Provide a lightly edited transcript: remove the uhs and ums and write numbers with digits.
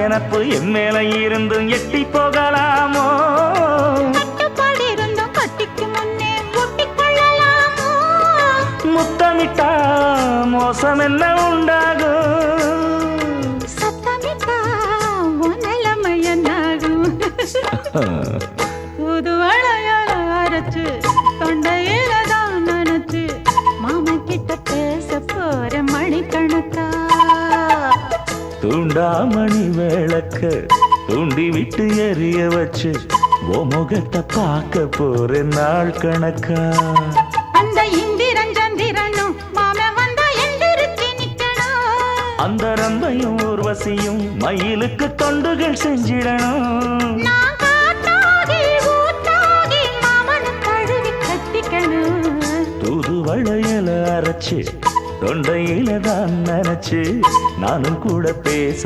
நினப்பு என் மேல இருந்தும் எட்டி போகலாமோ? கட்டுப்பாடு இருந்தும் கட்டிக்கு முன்னே ஒட்டிக்கொள்ளலாமோ? முத்தமிட்டா மோசம் என்ன உண்டாகும்? சத்தமிட்டா உன் நிலைமை என்னாகும்? புது வளையல அரைச்சு தொண்டையில தான் நினைச்சு மாமன் கிட்ட பேச போற மணிக்கணக்கா. தூண்டாமணி விளக்க தூண்டி விட்டு எரிய வச்சு ஓ முகத்தை பார்க்க போற நாள் கணக்கா. அந்த இந்திரன் சந்திரனும் மாமன் வந்தா எந்திரிச்சு நிக்கணும். அந்த ரம்பையும் ஊர்வசியும் மயிலுக்கு தொண்டுகள் செஞ்சிடணும். நான் காத்தாகி ஊத்தாகி மாமனை தழுவி கட்டிக்கணும். தூது வளையல அரைச்சு தொண்டையில தான் நினைச்சு நானும் கூட பேச